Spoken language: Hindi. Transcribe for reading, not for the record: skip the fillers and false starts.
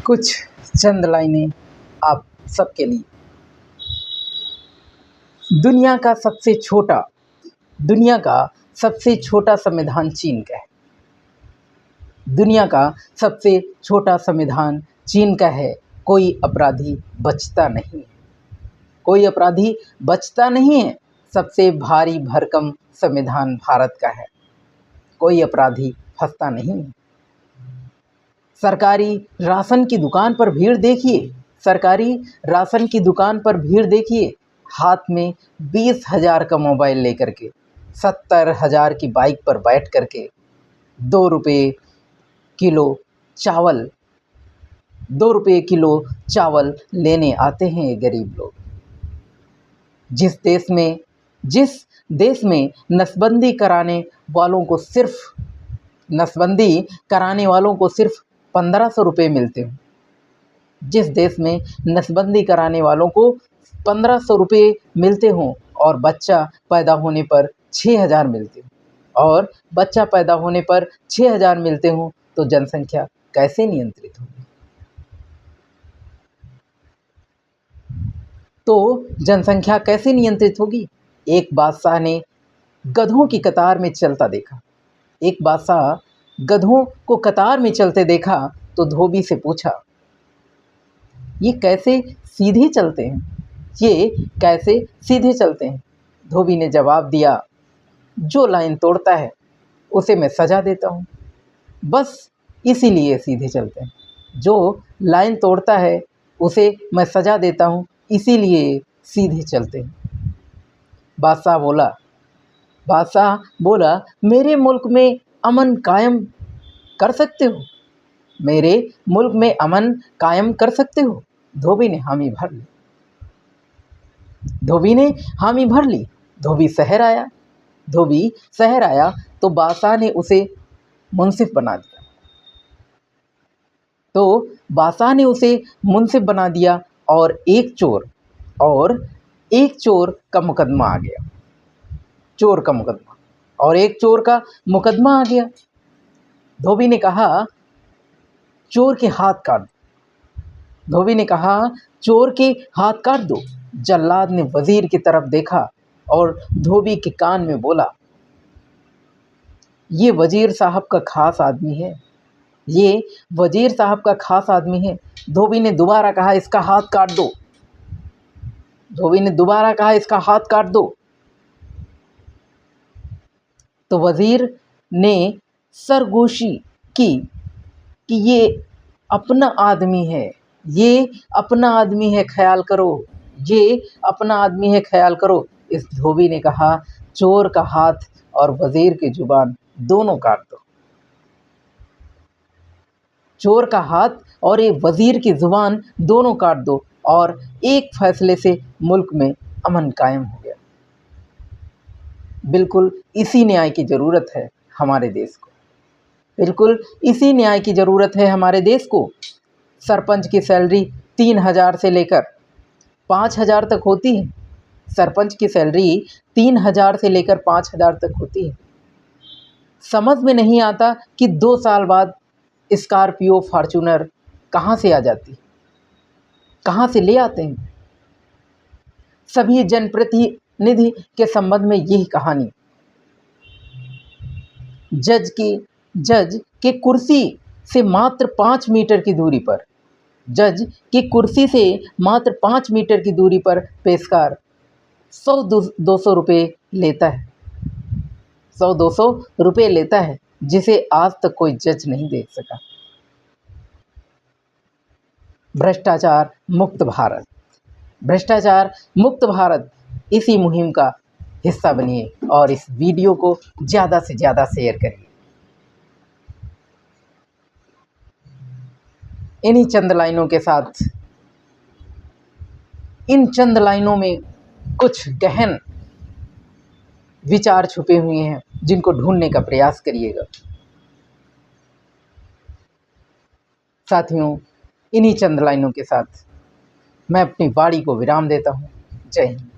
कुछ चंद लाइनें आप सबके लिए। दुनिया का सबसे छोटा संविधान चीन का है। दुनिया का सबसे छोटा संविधान चीन का है। कोई अपराधी बचता नहीं है। कोई अपराधी बचता नहीं है। सबसे भारी भरकम संविधान भारत का है। कोई अपराधी फंसता नहीं है। सरकारी राशन की दुकान पर भीड़ देखिए। सरकारी राशन की दुकान पर भीड़ देखिए। हाथ में 20,000 का मोबाइल लेकर के, 70,000 की बाइक पर बैठ करके 2 रुपये किलो चावल 2 रुपये किलो चावल लेने आते हैं ये गरीब लोग। जिस देश में नसबंदी कराने वालों को सिर्फ 1500 रुपये मिलते हों, जिस देश में नसबंदी कराने वालों को 1500 रुपये मिलते हों और बच्चा पैदा होने पर 6,000 मिलते हों, और बच्चा पैदा होने पर 6,000 मिलते हों, तो जनसंख्या कैसे नियंत्रित होगी? तो जनसंख्या कैसे नियंत्रित होगी? एक बादशाह ने गधों की कतार में चलता देखा। एक बादशाह गधों को कतार में चलते देखा तो धोबी से पूछा, ये कैसे सीधे चलते हैं? ये कैसे सीधे चलते हैं? धोबी ने जवाब दिया, जो लाइन तोड़ता है उसे मैं सजा देता हूँ, बस इसीलिए सीधे चलते हैं। जो लाइन तोड़ता है उसे मैं सजा देता हूँ, इसीलिए सीधे चलते हैं। बादशाह बोला, मेरे मुल्क में अमन कायम कर सकते हो? मेरे मुल्क में अमन कायम कर सकते हो? धोबी ने हामी भर ली। धोबी शहर आया तो बादशाह ने उसे मुंसिफ बना दिया और एक चोर का मुकदमा आ गया। धोबी ने कहा, चोर के हाथ काट दो। जल्लाद ने वजीर की तरफ देखा और धोबी के कान में बोला, ये वजीर साहब का खास आदमी है। धोबी ने दोबारा कहा, इसका हाथ काट दो। तो वजीर ने सरगोशी की कि ये अपना आदमी है, ख्याल करो। इस धोबी ने कहा, चोर का हाथ और वजीर की जुबान दोनों काट दो। चोर का हाथ और ये वजीर की जुबान दोनों काट दो, और एक फैसले से मुल्क में अमन कायम हो गया। बिल्कुल इसी न्याय की ज़रूरत है हमारे देश को। सरपंच की सैलरी 3,000 से लेकर 5,000 तक होती है। सरपंच की सैलरी 3,000 से लेकर 5,000 तक होती है। समझ में नहीं आता कि 2 साल बाद स्कॉर्पियो फॉर्च्यूनर कहाँ से आ जाती, कहाँ से ले आते हैं। सभी जनप्रतिनिधि के संबंध में यही कहानी। जज की कुर्सी से मात्र 5 मीटर की दूरी पर पेशकार 100-200 रुपये लेता है, जिसे आज तक कोई जज नहीं देख सका। भ्रष्टाचार मुक्त भारत इसी मुहिम का हिस्सा बनिए और इस वीडियो को ज़्यादा से ज़्यादा शेयर करिए। इन चंद लाइनों में कुछ गहन विचार छुपे हुए हैं, जिनको ढूंढने का प्रयास करिएगा। साथियों, इन्हीं चंद लाइनों के साथ मैं अपनी वाणी को विराम देता हूँ। जय हिंद।